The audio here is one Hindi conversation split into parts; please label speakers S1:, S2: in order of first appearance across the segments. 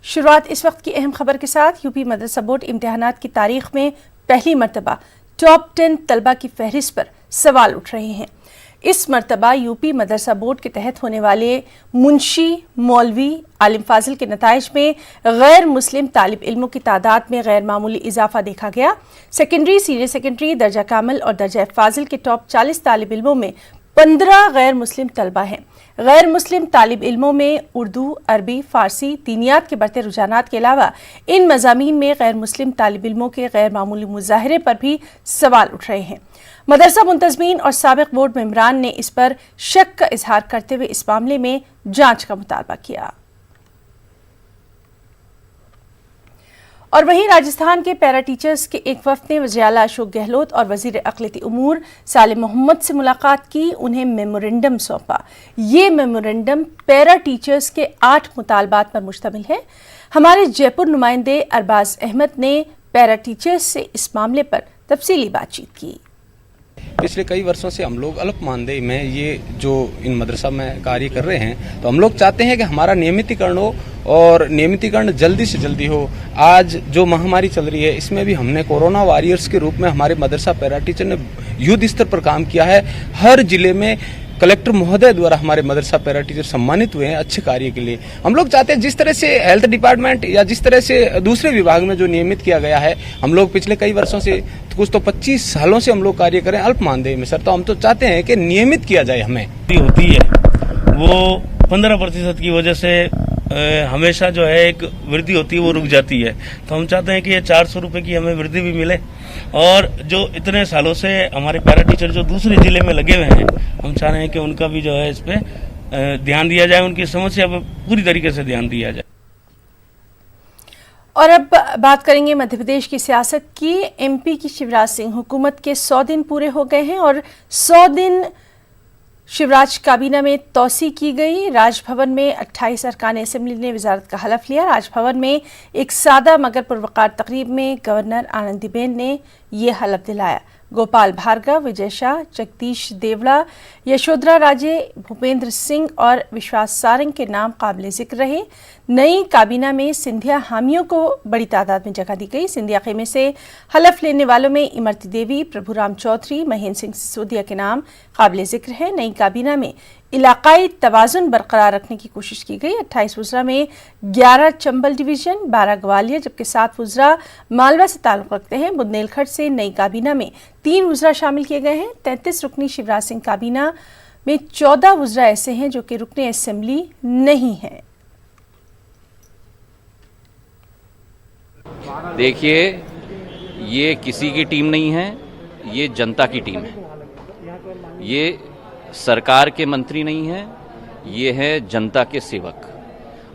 S1: शुरुआत इस वक्त की अहम खबर के साथ। यूपी मदरसा बोर्ड इम्तिहानात की तारीख में पहली मरतबा टॉप 10 तलबा की फहरिस्त पर सवाल उठ रहे हैं। इस मरतबा यूपी मदरसा बोर्ड के तहत होने वाले मुंशी, मौलवी, आलिम फाजिल के नताइज में गैर मुस्लिम तालिब इल्मों की तादाद में गैर मामूली इजाफा देखा गया। सेकेंडरी, सीनियर सेकेंडरी, दर्जा कामिल और दर्जा फाजिल के टॉप 40 तालिब इल्मों में 15 गैर मुस्लिम तलबा हैं। गैर मुस्लिम तालिब इल्मों में उर्दू, अरबी, फारसी, दीनियात के बढ़ते रुझानात के अलावा इन मज़ामीन में गैर मुस्लिम तालिब इल्मों के गैर मामूली मुजाहरे पर भी सवाल उठ रहे हैं। मदरसा मुंतज़मीन और साबिक़ बोर्ड मेंबरान ने इस पर शक का इजहार करते हुए इस मामले में जांच का मुतालबा किया। और वहीं राजस्थान के पैरा टीचर्स के एक वफ्द ने वज़ीर आला अशोक गहलोत और वज़ीर अक़लियती उमूर सालिम मोहम्मद से मुलाकात की, उन्हें मेमोरेंडम सौंपा। ये मेमोरेंडम पैरा टीचर्स के 8 मुतालबात पर मुश्तमिल है। हमारे जयपुर नुमाइंदे अरबाज अहमद ने पैरा टीचर्स से इस मामले पर तफसीली बातचीत की।
S2: पिछले कई वर्षों से हम लोग अल्प मानदेय में ये जो इन मदरसा में कार्य कर रहे हैं, तो हम लोग चाहते हैं कि हमारा नियमितीकरण हो और नियमितीकरण जल्दी से जल्दी हो। आज जो महामारी चल रही है, इसमें भी हमने कोरोना वॉरियर्स के रूप में हमारे मदरसा पैरा टीचर ने युद्ध स्तर पर काम किया है। हर जिले में कलेक्टर महोदय द्वारा हमारे मदरसा पैरा टीचर सम्मानित हुए हैं अच्छे कार्य के लिए। हम लोग चाहते हैं जिस तरह से हेल्थ डिपार्टमेंट या जिस तरह से दूसरे विभाग में जो नियमित किया गया है, हम लोग पिछले कई वर्षों से, कुछ तो 25 सालों से हम लोग कार्य करें अल्प मानदेय में सर, तो हम तो चाहते हैं कि नियमित किया जाए। हमें
S3: होती है वो 15% की वजह से हमेशा जो है एक वृद्धि होती है वो रुक जाती है। तो हम चाहते हैं कि ये 400 रुपए की हमें वृद्धि भी मिले। और जो इतने सालों से हमारे पैरा टीचर जो दूसरे जिले में लगे हुए हैं, हम चाह रहे हैं कि उनका भी जो है इस पे ध्यान दिया जाए, उनकी समस्या पर पूरी तरीके से ध्यान दिया जाए।
S1: और अब बात करेंगे मध्य प्रदेश की सियासत की। एमपी की शिवराज सिंह हुकूमत के 100 दिन पूरे हो गए हैं और 100 दिन शिवराज काबीना में तोसी की गई। राजभवन में 28 अरकान असेंबली ने वजारत का हलफ लिया। राजभवन में एक सादा मगर पुरवकार तकरीब में गवर्नर आनंदीबेन ने यह हलफ दिलाया। गोपाल भार्गव, विजय शाह, जगदीश देवड़ा, यशोधरा राजे, भूपेंद्र सिंह और विश्वास सारंग के नाम काबिल जिक्र रहे। नई काबीना में सिंधिया हामियों को बड़ी तादाद में जगह दी गई। सिंधिया खेमे से हलफ लेने वालों में इमरती देवी, प्रभुराम चौधरी, महेंद्र सिंह सिसोदिया के नाम काबिल जिक्र है। नई काबीना में इलाकाई तवाजुन बरकरार रखने की कोशिश की गई। 28 वज़रा में 11 चंबल डिवीजन, 12 ग्वालियर, जबकि 7 वज़रा मालवा से ताल्लुक़ रखते हैं। बुंदेलखंड से नई काबीना में 3 वज़रा शामिल किए गए हैं। 33 रुकनी शिवराज सिंह काबीना में 14 वज़रा ऐसे हैं जो कि रुकने असेंबली नहीं है।
S4: देखिए, ये किसी की टीम नहीं है, ये जनता की टीम है। ये सरकार के मंत्री नहीं है, ये है जनता के सेवक।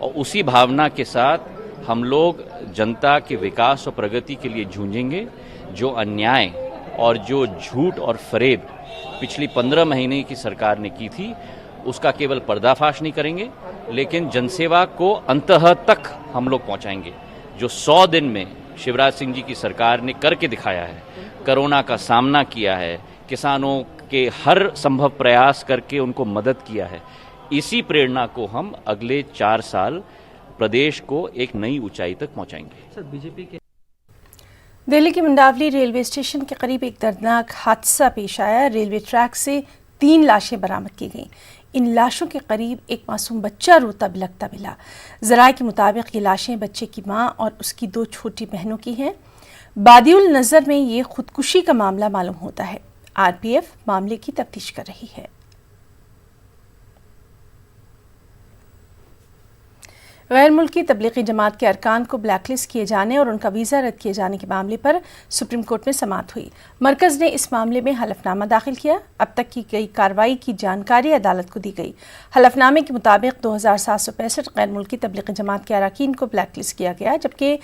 S4: और उसी भावना के साथ हम लोग जनता के विकास और प्रगति के लिए जूझेंगे। जो अन्याय और जो झूठ और फरेब पिछली 15 महीने की सरकार ने की थी, उसका केवल पर्दाफाश नहीं करेंगे, लेकिन जनसेवा को अंततः तक हम लोग पहुंचाएंगे। जो 100 दिन में शिवराज सिंह जी की सरकार ने करके दिखाया है, कोरोना का सामना किया है, किसानों के हर संभव प्रयास करके उनको मदद किया है, इसी प्रेरणा को हम अगले 4 साल प्रदेश को एक नई ऊंचाई तक पहुंचाएंगे। सर, बीजेपी के
S1: दिल्ली के मंडावली रेलवे स्टेशन के करीब एक दर्दनाक हादसा पेश आया। रेलवे ट्रैक से 3 लाशें बरामद की गईं। इन लाशों के करीब एक मासूम बच्चा रोता बिलखता मिला। ज़राए के मुताबिक ये लाशें बच्चे की मां और उसकी 2 छोटी बहनों की हैं। बादिउल नज़र में ये खुदकुशी का मामला मालूम होता है। आरपीएफ मामले की तफ्तीश कर रही है। गैर मुल्की तबलीगी जमात के अरकान को ब्लैकलिस्ट किए जाने और उनका वीज़ा रद्द किए जाने के मामले पर सुप्रीम कोर्ट में समाअत हुई। मरकज़ ने इस मामले में हलफनामा दाखिल किया। अब तक की गई कार्रवाई की जानकारी अदालत को दी गई। हलफनामे के मुताबिक 2765 गैर मुल्की तबलीगी जमात के अरकान को ब्लैकलिस्ट किया गया, जबकि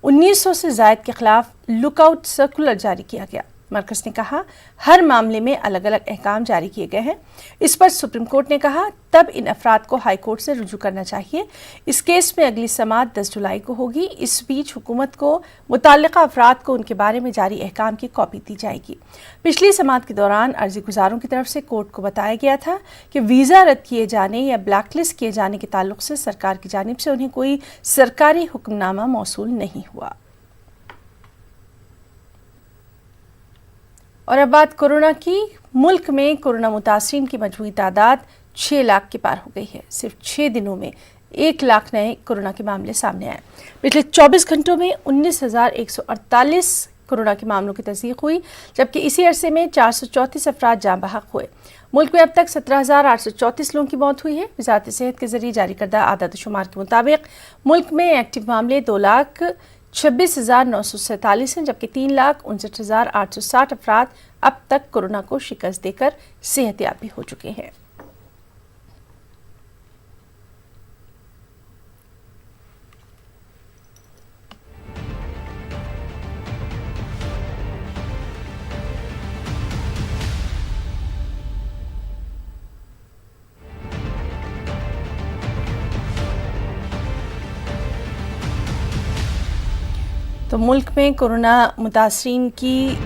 S1: 1900 से ज़ायद के खिलाफ लुकआउट सर्कुलर जारी किया गया। मरकज ने कहा हर मामले में अलग अलग अहकाम जारी किए गए हैं। इस पर सुप्रीम कोर्ट ने कहा तब इन अफराद को हाई कोर्ट से रुजू करना चाहिए। इस केस में अगली समाअत 10 जुलाई को होगी। इस बीच हुकूमत को मुताल्लिका अफराद को उनके बारे में जारी अहकाम की कॉपी दी जाएगी। पिछली समाअत के दौरान अर्जी गुजारों की तरफ से कोर्ट को बताया गया था कि वीज़ा रद्द किए जाने या ब्लैकलिस्ट किए जाने के ताल्लुक से सरकार की जानिब से उन्हें कोई सरकारी हुक्मनामा मौसूल नहीं हुआ। और अब बात कोरोना की। मुल्क में कोरोना मुतासरीन की मजमूई तादाद 6 लाख के पार हो गई है। सिर्फ 6 दिनों में 1 लाख नए कोरोना के मामले सामने आए। पिछले 24 घंटों में 19,148 कोरोना के मामलों की तस्दीक हुई, जबकि इसी अरसे में 434 अफराद जाँ बहक हुए। मुल्क में अब तक 17,834 लोगों की मौत हुई है। वजारत सेहत के जरिए जारी करदा आदाद शुमार के मुताबिक मुल्क में एक्टिव मामले 2,26,947 हैं, जबकि 3,59,860 अफराद अब तक कोरोना को शिकस्त देकर सेहतयाब भी हो चुके हैं। तो मुल्क में कोरोना मुतासरीन की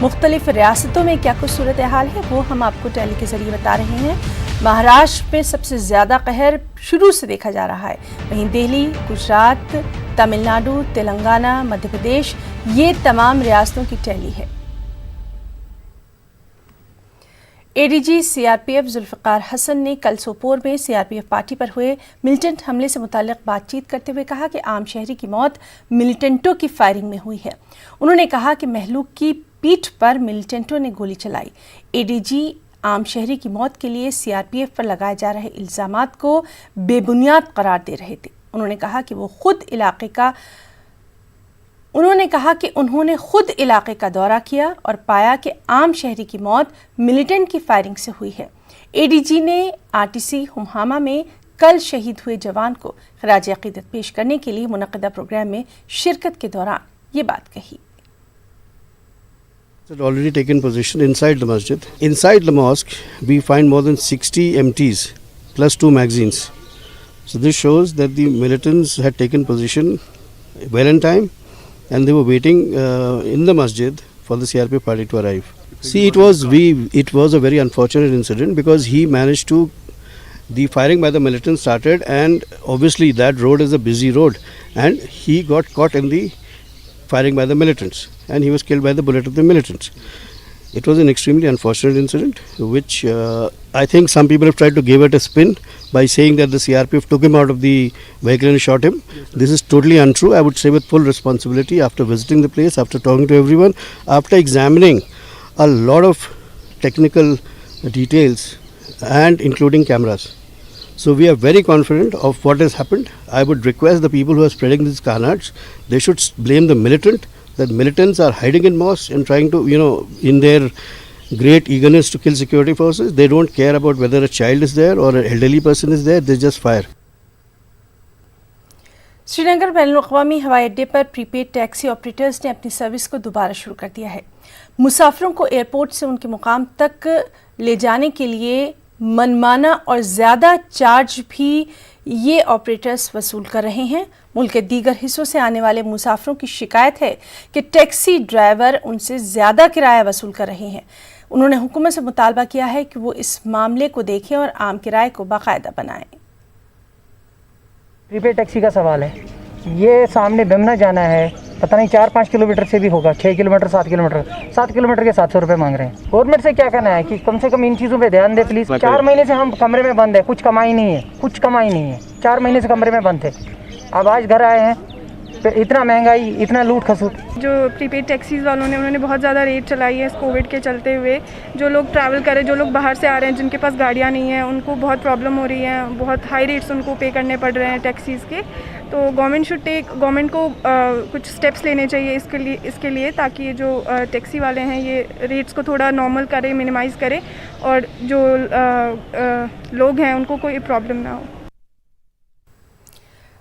S1: मुख्तलिफ रियासतों में क्या कुछ सूरत हाल है वो हम आपको टेली के जरिए बता रहे हैं। महाराष्ट्र में सबसे ज़्यादा कहर शुरू से देखा जा रहा है। वहीं दिल्ली, गुजरात, तमिलनाडु, तेलंगाना, मध्य प्रदेश, ये तमाम रियासतों की टैली है। एडीजी सीआरपीएफ जुल्फिकार हसन ने कल सोपोर में सीआरपीएफ पार्टी पर हुए मिलिटेंट हमले से मुताल्लिक बातचीत करते हुए कहा कि आम शहरी की मौत मिलिटेंटों की फायरिंग में हुई है। उन्होंने कहा कि महलूक की पीठ पर मिलिटेंटों ने गोली चलाई। एडीजी आम शहरी की मौत के लिए सीआरपीएफ पर लगाए जा रहे इल्जामात को बेबुनियाद करार दे रहे थे। उन्होंने कहा कि उन्होंने खुद इलाके का दौरा किया और पाया कि आम शहरी की मौत मिलिटेंट की फायरिंग से हुई है। एडीजी ने आरटीसी हुमहामा में कल शहीद हुए जवान को खराज अकीदत पेश करने के लिए मुनक्किदा प्रोग्राम में शिरकत के दौरान ये बात कही।
S5: Had already taken position inside the masjid. Inside the mosque, we find more than 60 MTs plus 2 magazines. So this shows that the militants had taken position well in time, and they were waiting in the masjid for the CRP party to arrive. See, it was a very unfortunate incident because he managed to. The firing by the militants started, and obviously that road is a busy road, and he got caught in the firing by the militants, and he was killed by the bullet of the militants. It was an extremely unfortunate incident, which I think some people have tried to give it a spin by saying that the CRPF took him out of the vehicle and shot him. This is totally untrue. I would say with full responsibility, after visiting the place, after talking to everyone, after examining a lot of technical details and including cameras. So we are very confident of what has happened. I would request the people who are spreading these carnage, they should blame the militant, that militants are hiding in mosques and trying to, in their great eagerness to kill security forces, they don't care about whether a child is there or an elderly person is there, they just fire.
S1: Srinagar बैनुल-अक़वामी हवाई अड्डे पर प्रीपेड टैक्सी ऑपरेटर्स ने अपनी सर्विस को दोबारा शुरू कर दिया है। मुसाफिरों को एयरपोर्ट से उनके मुकाम तक ले जाने के लिए मनमाना और ज़्यादा चार्ज भी ये ऑपरेटर्स वसूल कर रहे हैं। मुल्क के दीगर हिस्सों से आने वाले मुसाफिरों की शिकायत है कि टैक्सी ड्राइवर उनसे ज़्यादा किराया वसूल कर रहे हैं। उन्होंने हुकूमत से मुतालबा किया है कि वो इस मामले को देखें और आम किराए को बाकायदा बनाएं।
S6: प्रीपेड टैक्सी का सवाल है, ये सामने बेमना जाना है, पता नहीं 4-5 किलोमीटर से भी होगा, 6 किलोमीटर 7 किलोमीटर के 700 रुपये मांग रहे हैं। गवर्नमेंट से क्या कहना है कि कम से कम इन चीज़ों पे ध्यान दे प्लीज़। 4 महीने से हम कमरे में बंद है, कुछ कमाई नहीं है। 4 महीने से कमरे में बंद थे, अब आज घर आए हैं, इतना महंगाई, इतना लूट खसूट।
S7: जो प्रीपेड टैक्सीज़ वालों ने उन्होंने बहुत ज़्यादा रेट चलाई है इस कोविड के चलते हुए। जो लोग ट्रैवल करें, जो लोग बाहर से आ रहे हैं, जिनके पास गाड़ियाँ नहीं हैं, उनको बहुत प्रॉब्लम हो रही है, बहुत हाई रेट्स उनको पे करने पड़ रहे हैं टैक्सीज़ के। तो गवर्नमेंट को कुछ स्टेप्स लेने चाहिए इसके लिए ताकि ये जो टैक्सी वाले हैं ये रेट्स को थोड़ा नॉर्मल करें, मिनिमाइज़ करें और जो लोग हैं उनको कोई प्रॉब्लम ना हो।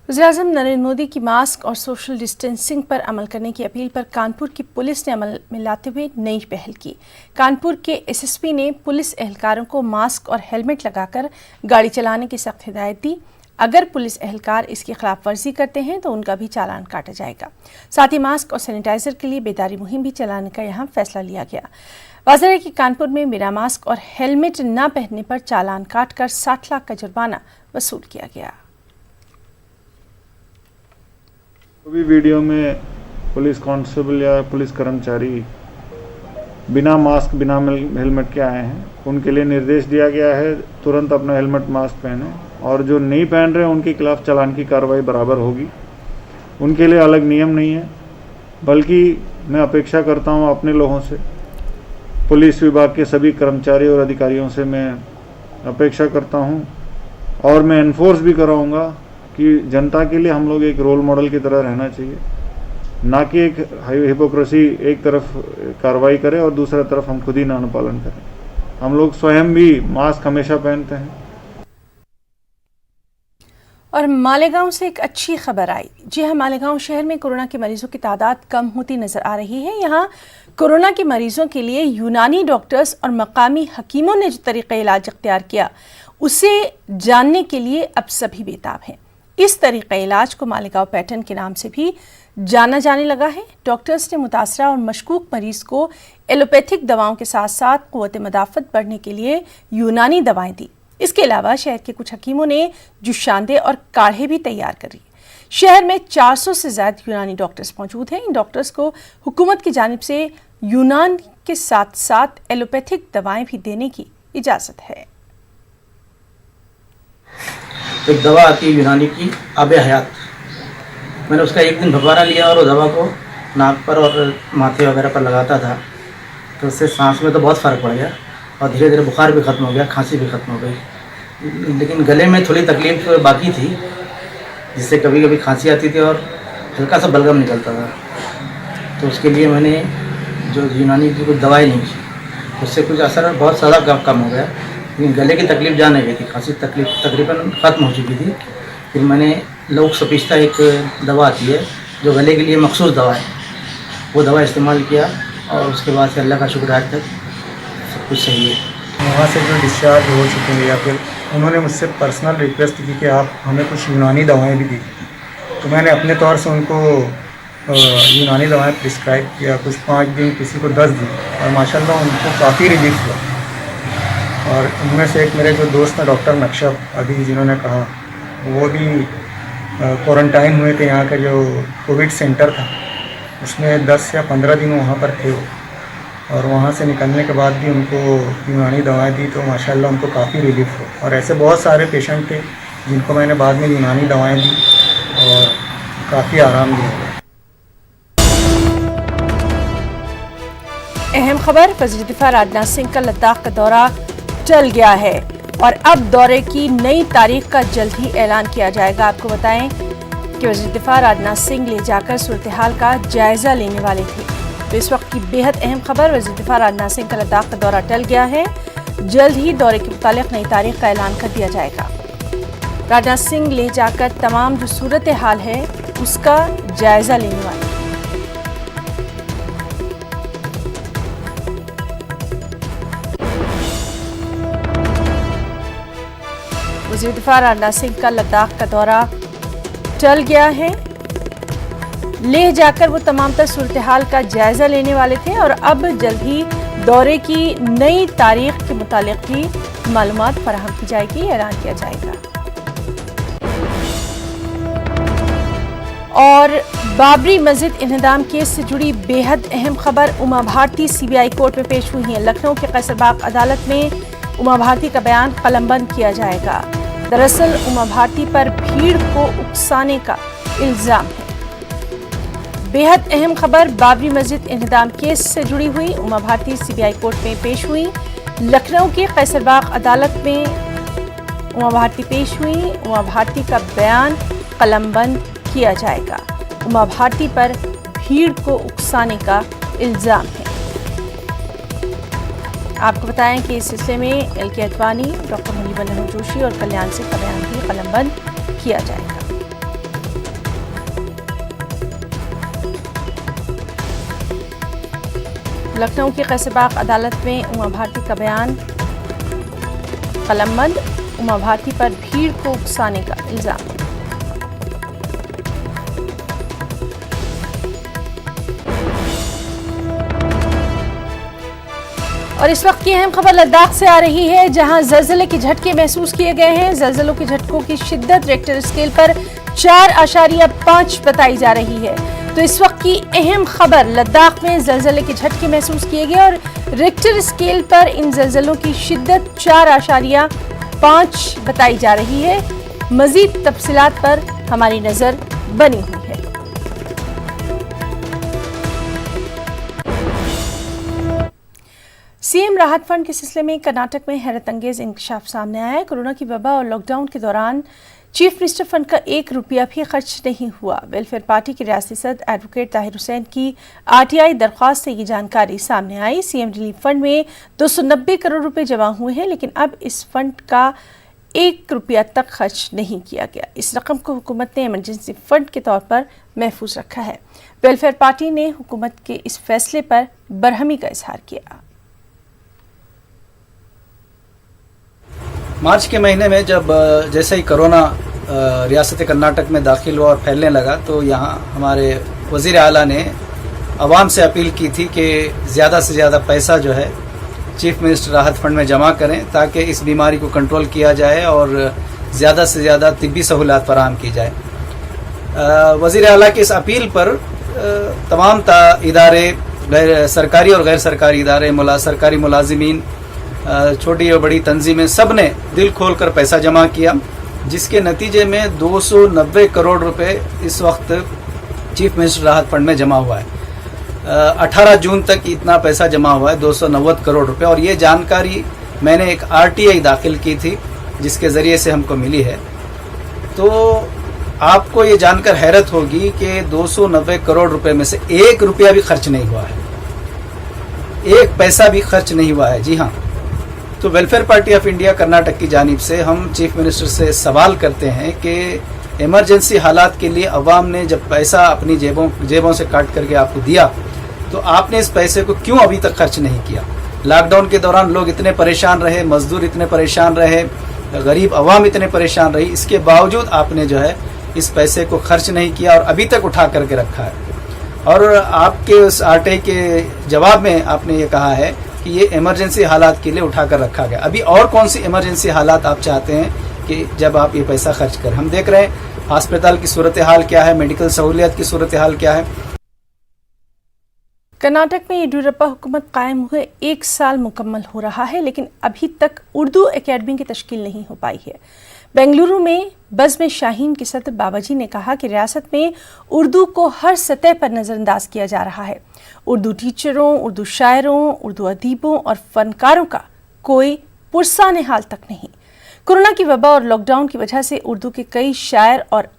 S1: वज़ीर-ए-आज़म नरेंद्र मोदी की मास्क और सोशल डिस्टेंसिंग पर अमल करने की अपील पर कानपुर की पुलिस ने अमल में लाते हुए नई पहल की। कानपुर के एसएसपी ने पुलिस एहलकारों को मास्क और हेलमेट लगाकर गाड़ी चलाने की सख्त हिदायत दी। अगर पुलिस एहलकार इसकी खिलाफ वर्जी करते हैं तो उनका भी चालान काटा जाएगा। साथ ही मास्क और सैनिटाइजर के लिए बेदारी मुहिम भी चलाने का यहाँ फैसला लिया गया। वाज़ेह है कि कानपुर में बिना मास्क और हेलमेट न पहनने पर चालान काटकर 60 लाख का जुर्माना वसूल किया गया।
S8: भी वीडियो में पुलिस कांस्टेबल या पुलिस कर्मचारी बिना मास्क बिना हेलमेट के आए हैं, उनके लिए निर्देश दिया गया है तुरंत अपना हेलमेट मास्क पहने, और जो नहीं पहन रहे हैं उनके खिलाफ चालान की कार्रवाई बराबर होगी। उनके लिए अलग नियम नहीं है, बल्कि मैं अपेक्षा करता हूं अपने लोगों से, पुलिस विभाग के सभी कर्मचारी और अधिकारियों से मैं अपेक्षा करता हूं और मैं एनफोर्स भी कराऊंगा कि जनता के लिए हम लोग एक रोल मॉडल की तरह रहना चाहिए, ना कि एक हिपोक्रेसी एक तरफ कार्रवाई करे और दूसरा तरफ हम खुद ही ना अनुपालन करें। हम लोग स्वयं भी मास्क हमेशा पहनते हैं।
S1: और मालेगांव से एक अच्छी खबर आई। जी हाँ, मालेगांव शहर में कोरोना के मरीजों की तादाद कम होती नजर आ रही है। यहाँ कोरोना के मरीजों के लिए यूनानी डॉक्टर्स और मकामी हकीमों ने जो तरीक़ा इलाज इख्तियार किया, उसे जानने के लिए अब सभी बेताब हैं। इस तरीक़ा इलाज को मालेगांव पैटर्न के नाम से भी जाना जाने लगा है। डॉक्टर्स ने मुतासरा और मशकूक मरीज को एलोपैथिक दवाओं के साथ साथ क़ुव्वत मदाफ़त बढ़ने के लिए यूनानी दवाएं दी। इसके अलावा शहर के कुछ हकीमों ने जुशांदे और काढ़े भी तैयार करी। शहर में 400 से ज़्यादा यूनानी डॉक्टर्स मौजूद हैं। इन डॉक्टर्स को हुकूमत की जानिब से यूनान के साथ साथ एलोपैथिक दवाएं भी देने की इजाज़त है।
S9: एक दवा आती है यूनानी की, आबे हयात। मैंने उसका एक दिन भगवाना लिया और वो दवा को नाक पर और माथे वगैरह पर लगाता था, तो उससे सांस में तो बहुत फ़र्क पड़ गया और धीरे धीरे बुखार भी ख़त्म हो गया, खांसी भी ख़त्म हो गई। लेकिन गले में थोड़ी तकलीफ़ बाकी थी, जिससे कभी कभी खांसी आती थी और हल्का सा बलगम निकलता था। तो उसके लिए मैंने जो यूनानी की कुछ दवाई ली, उससे कुछ असर बहुत ज़्यादा कम हो गया, लेकिन गले की तकलीफ़ जा नहीं गई थी, खांसी तकलीफ तकरीबन ख़त्म हो चुकी थी। फिर मैंने लोक सपिस्ता एक दवा आती है जो गले के लिए मखसूस दवा है, वो दवा इस्तेमाल किया और उसके बाद से अल्लाह का शुक्र आज तक सब कुछ सही है।
S10: वहाँ से जो डिस्चार्ज हो चुके हैं या फिर उन्होंने मुझसे पर्सनल रिक्वेस्ट की कि आप हमें कुछ यूनानी दवाएं भी दी, तो मैंने अपने तौर से उनको यूनानी दवाएं प्रिस्क्राइब किया। कुछ 5 दिन, किसी को 10 दिन, और माशाल्लाह उनको काफ़ी रिलीफ हुआ। और उनमें से एक मेरे जो दोस्त हैं डॉक्टर नक्शा अभी, जिन्होंने कहा, वो भी क्वारंटाइन हुए थे। यहाँ का जो कोविड सेंटर था उसमें 10 या 15 दिन वहाँ पर थे वो, और वहाँ से निकलने के बाद भी उनको यूनानी दवाएं दी, तो माशाल्लाह उनको काफ़ी रिलीफ हुआ। और ऐसे बहुत सारे पेशेंट थे जिनको मैंने बाद में यूनानी दवाएं दी और काफ़ी आराम दिया।
S1: अहम खबर, वज़ीर दिफ़ा राजनाथ सिंह का लद्दाख का दौरा टल गया है और अब दौरे की नई तारीख का जल्द ही ऐलान किया जाएगा। आपको बताएं कि वज़ीर दिफ़ा राजनाथ सिंह ले जाकर सूरत हाल का जायज़ा लेने वाले थे। तो इस वक्त की बेहद अहम खबर, वज़ीर दिफ़ा राजनाथ सिंह का लद्दाख का दौरा टल गया है। जल्द ही दौरे के मुतालिक नई तारीख का ऐलान कर दिया जाएगा। राजनाथ सिंह ले जाकर तमाम जो सूरत हाल है उसका जायज़ा लेने वाले। वज़ीर दिफ़ा राजनाथ सिंह का लद्दाख का दौरा टल गया है। लेह जाकर वो तमाम तर सूरत हाल का जायज़ा लेने वाले थे और अब जल्द ही दौरे की नई तारीख के मुतालिक भी मालूमात फराहम की जाएगी, ऐलान किया जाएगा। और बाबरी मस्जिद इन्हदाम केस से जुड़ी बेहद अहम खबर, उमा भारती सीबीआई कोर्ट में पेश हुई हैं। लखनऊ के कैसरबाग अदालत में उमा भारती का बयान कलमबंद किया जाएगा। दरअसल उमा भारती पर भीड़ को उकसाने का इल्जाम है। बेहद अहम खबर, बाबरी मस्जिद इन्हदाम केस से जुड़ी हुई उमा भारती सीबीआई कोर्ट में पेश हुई। लखनऊ के कैसरबाग अदालत में उमा भारती पेश हुई। उमा भारती का बयान कलमबंद किया जाएगा। उमा भारती पर भीड़ को उकसाने का इल्जाम है। आपको बताएं कि इस सिलसिले में एल.के. अडवाणी, डॉक्टर मुनीबा जोशी और कल्याण सिंह का बयान भी कलमबंद किया जाएगा। लखनऊ की कैसरबाग अदालत में उमा भारती का बयान कलमबंद, उमा भारती पर भीड़ को उकसाने का इल्जाम। और इस वक्त की अहम खबर लद्दाख से आ रही है, जहां जलजले के झटके महसूस किए गए हैं। जलजलों के झटकों की शिद्दत रेक्टर स्केल पर 4.5 बताई जा रही है। तो इस वक्त की अहम खबर, लद्दाख में जलजले के झटके महसूस किए गए और रेक्टर स्केल पर इन जलजलों की शिद्दत 4.5 बताई जा रही है। मजीद तफसीलात पर हमारी नजर बनी हुई है। सीएम राहत फंड के सिलसिले में कर्नाटक में हैरत अंगेज इंकशाफ सामने आया है। कोरोना की वबा और लॉकडाउन के दौरान चीफ मिनिस्टर फंड का 1 रुपया भी खर्च नहीं हुआ। वेलफेयर पार्टी के रियासती सदर एडवोकेट ताहिर हुसैन की आरटीआई दरख्वास्त से ये जानकारी सामने आई। सीएम रिलीफ फंड में 290 करोड़ रुपए जमा हुए हैं, लेकिन अब इस फंड का 1 रुपया तक खर्च नहीं किया गया। इस रकम को हुकूमत ने इमरजेंसी फंड के तौर पर महफूज रखा है। वेलफेयर पार्टी ने हुकूमत के इस फैसले पर बरहमी का इजहार किया।
S9: मार्च के महीने में जब जैसे ही कोरोना रियासत कर्नाटक में दाखिल हुआ और फैलने लगा, तो यहाँ हमारे वज़ीर आला ने आवाम से अपील की थी कि ज़्यादा से ज़्यादा पैसा जो है चीफ मिनिस्टर राहत फंड में जमा करें, ताकि इस बीमारी को कंट्रोल किया जाए और ज़्यादा से ज़्यादा तिब्बी सहूलत फराहम की जाए। वज़ीर आला की इस अपील पर तमाम इदारे, गैर सरकारी और गैर सरकारी इदारे, सरकारी मुलाजिमीन, छोटी और बड़ी तंजीमें, सब ने दिल खोल कर पैसा जमा किया, जिसके नतीजे में 290 करोड़ रुपए इस वक्त चीफ मिनिस्टर राहत फंड में जमा हुआ है। 18 जून तक इतना पैसा जमा हुआ है, 290 करोड़ रुपए। और ये जानकारी मैंने एक आरटीआई दाखिल की थी, जिसके ज़रिए से हमको मिली है। तो आपको ये जानकर हैरत होगी कि 290 करोड़ रुपए में से 1 रुपया भी खर्च नहीं हुआ है, 1 पैसा भी खर्च नहीं हुआ है। जी हाँ, तो welfare party of India Karnataka की जानिब से हम चीफ मिनिस्टर से सवाल करते हैं कि इमरजेंसी हालात के लिए अवाम ने जब पैसा अपनी जेबों से काट करके आपको दिया, तो आपने इस पैसे को क्यों अभी तक खर्च नहीं किया? लॉकडाउन के दौरान लोग इतने परेशान रहे, मजदूर इतने परेशान रहे, गरीब अवाम इतने परेशान रही, इसके बावजूद आपने जो है इस पैसे को खर्च नहीं किया और अभी तक उठा करके रखा है। और आपके उस आरटीआई के जवाब में आपने ये कहा है कि ये इमरजेंसी हालात के लिए उठाकर रखा गया। अभी और कौन सी इमरजेंसी हालात आप चाहते हैं कि जब आप ये पैसा खर्च करें? हम देख रहे हैं अस्पताल की सूरत हाल क्या है, मेडिकल सहूलियत की सूरत हाल क्या है।
S1: कर्नाटक में येडियुरप्पा हुकूमत कायम हुए 1 साल मुकम्मल हो रहा है, लेकिन अभी तक उर्दू एकेडमी की तश्कील नहीं हो पाई है। बेंगलुरु में बज़्म शाहीन के सदर बाबाजी ने कहा कि रियासत में उर्दू को हर सतह पर नज़रअंदाज किया जा रहा है। उर्दू टीचरों, उर्दू शायरों, उर्दू अदीबों और फनकारों का कोई पुरसाने हाल तक नहीं। कोरोना की वबा और लॉकडाउन की वजह से उर्दू के कई शायर और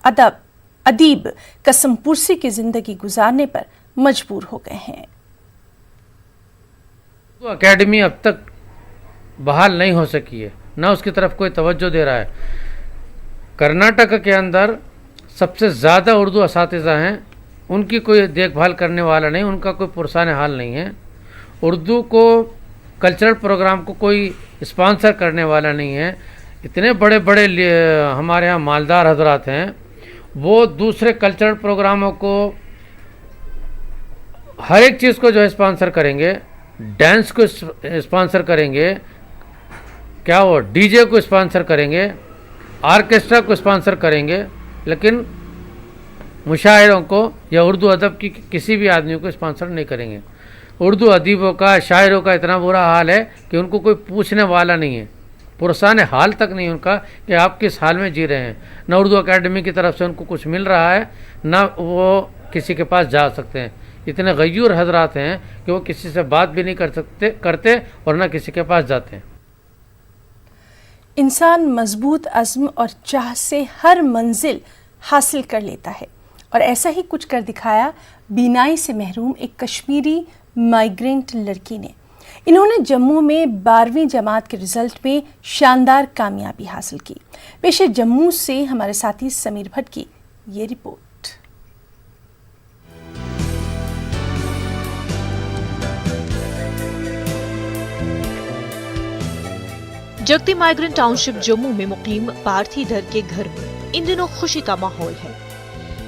S1: अदीब कसम पुरसी की जिंदगी गुजारने पर मजबूर हो गए हैं।
S11: एकेडमी अब तक बहाल नहीं हो सकी है, ना उसकी तरफ कोई तवज्जो दे रहा है। कर्नाटक के अंदर सबसे ज़्यादा उर्दू असातिज़ा हैं, उनकी कोई देखभाल करने वाला नहीं, उनका कोई पुरसाने हाल नहीं है। उर्दू को कल्चरल प्रोग्राम को कोई स्पॉन्सर करने वाला नहीं है। इतने बड़े बड़े हमारे यहाँ मालदार हजरात हैं, वो दूसरे कल्चरल प्रोग्रामों को हर एक चीज़ को जो है स्पॉन्सर करेंगे, डांस को स्पॉन्सर करेंगे, क्या वो डीजे को स्पॉन्सर करेंगे, ऑर्केस्ट्रा को स्पॉन्सर करेंगे, लेकिन मुशायरों को या उर्दू अदब की किसी भी आदमी को स्पॉन्सर नहीं करेंगे। उर्दू अदीबों का, शायरों का इतना बुरा हाल है कि उनको कोई पूछने वाला नहीं है, पुरसाने हाल तक नहीं उनका कि आप किस हाल में जी रहे हैं। न उर्दू अकेडमी की तरफ से उनको कुछ मिल रहा है, न वो किसी के पास जा सकते हैं। इतने गयूर हजरात हैं कि वो किसी से बात भी नहीं करते और न किसी के पास जाते हैं।
S1: इंसान मजबूत अज़्म और चाह से हर मंजिल हासिल कर लेता है, और ऐसा ही कुछ कर दिखाया बीनाई से महरूम एक कश्मीरी माइग्रेंट लड़की ने। इन्होंने जम्मू में 12वीं जमात के रिजल्ट में शानदार कामयाबी हासिल की। पेश जम्मू से हमारे साथी समीर भट्ट की ये रिपोर्ट।
S12: जगती माइग्रेंट टाउनशिप जम्मू में मुकीम पार्थी धर के घर में इन दिनों खुशी का माहौल है।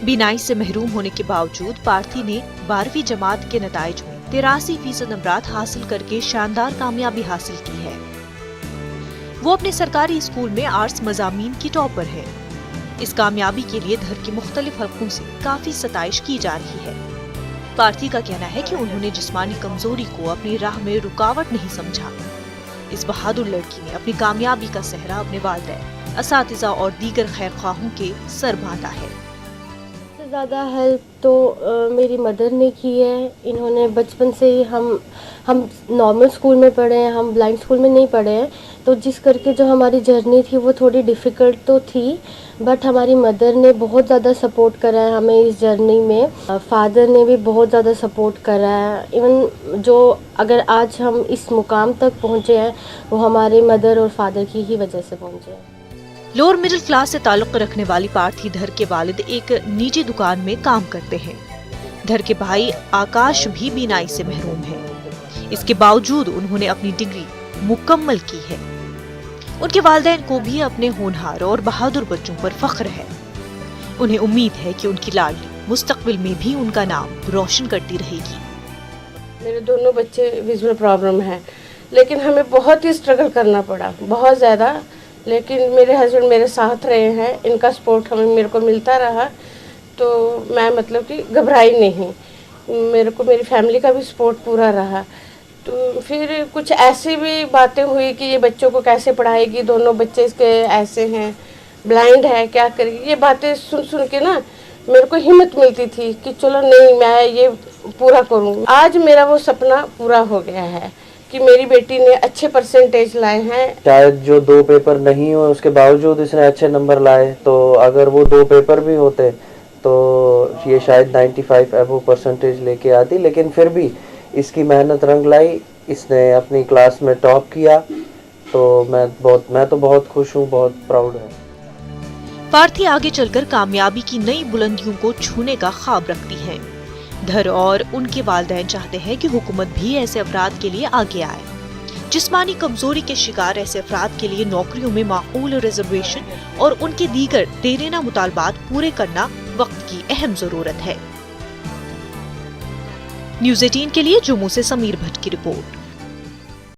S12: बीनाई से महरूम होने के बावजूद पार्थी ने 12वीं जमात के नताइज में 83% नंबरात हासिल करके शानदार कामयाबी हासिल की है। वो अपने सरकारी स्कूल में आर्ट्स मजामीन की टॉपर है। इस कामयाबी के लिए धर के मुख्तलिफ हलकों से काफी सताइश की जा रही है। पार्थी का कहना है कि उन्होंने जिस्मानी कमजोरी को अपनी राह में रुकावट नहीं समझा। इस बहादुर लड़की ने अपनी कामयाबी का सेहरा अपने वालिदैन, असातिज़ा और दीगर खैरख्वाहों के सर बांधा है।
S13: सबसे ज़्यादा हेल्प तो मेरी मदर ने की है। इन्होंने बचपन से ही हम नॉर्मल स्कूल में पढ़े हैं, हम ब्लाइंड स्कूल में नहीं पढ़े हैं, तो जिस करके जो हमारी जर्नी थी वो थोड़ी डिफ़िकल्ट तो थी, बट हमारी मदर ने बहुत ज़्यादा सपोर्ट करा है हमें इस जर्नी में। फादर ने भी बहुत ज़्यादा सपोर्ट करा है। इवन जो अगर आज हम इस मुकाम तक पहुँचे हैं वो हमारे मदर और फादर की ही वजह से पहुँचे हैं।
S12: लोअर मिडिल क्लास से ताल्लुक रखने वाली पार्थी धर के वालिद एक निजी दुकान में काम करते हैं। धर के भाई आकाश भी बीनाई से महरूम है। इसके बावजूद उन्होंने अपनी डिग्री मुकम्मल की है। उनके वालिदैन को भी अपने होनहार और बहादुर बच्चों पर फख्र है। उन्हें उम्मीद है कि उनकी लाडली मुस्तकबिल में भी उनका नाम रोशन करती रहेगी।
S13: मेरे दोनों बच्चे विजुअल प्रॉब्लम है, लेकिन हमें बहुत ही स्ट्रगल करना पड़ा, बहुत ज़्यादा। लेकिन मेरे हस्बैंड मेरे साथ रहे हैं, इनका सपोर्ट मेरे को मिलता रहा, तो मैं मतलब कि घबराई नहीं। मेरे को मेरी फैमिली का भी सपोर्ट पूरा रहा। तो फिर कुछ ऐसी भी बातें हुई कि ये बच्चों को कैसे पढ़ाएगी, दोनों बच्चे इसके ऐसे हैं, ब्लाइंड है, क्या करेगी। ये बातें सुन के ना मेरे को हिम्मत मिलती थी कि चलो नहीं, मैं ये पूरा करूँगी। आज मेरा वो सपना पूरा हो गया है कि मेरी बेटी ने अच्छे परसेंटेज लाए हैं।
S14: शायद जो 2 पेपर नहीं हुए उसके बावजूद इसने अच्छे नंबर लाए, तो अगर वो 2 पेपर भी होते तो ये शायद 95 अबव परसेंटेज लेके आती। लेकिन फिर भी इसकी मेहनत रंग लाई, इसने अपनी क्लास में टॉप किया, तो मैं तो बहुत खुश हूँ, बहुत प्राउड है।
S12: पार्थी आगे चलकर कामयाबी की नई बुलंदियों को छूने का ख्वाब रखती है। धर और उनके वालिदैन चाहते हैं कि हुकूमत भी ऐसे अफराद के लिए आगे आए। जिस्मानी कमजोरी के शिकार ऐसे अफराद के लिए नौकरियों में माकूल रिजर्वेशन और उनके दीगर देरेना मुतालबात पूरे करना वक्त की अहम जरूरत है। न्यूज़ 18 के लिए जम्मू से समीर भट्ट की रिपोर्ट।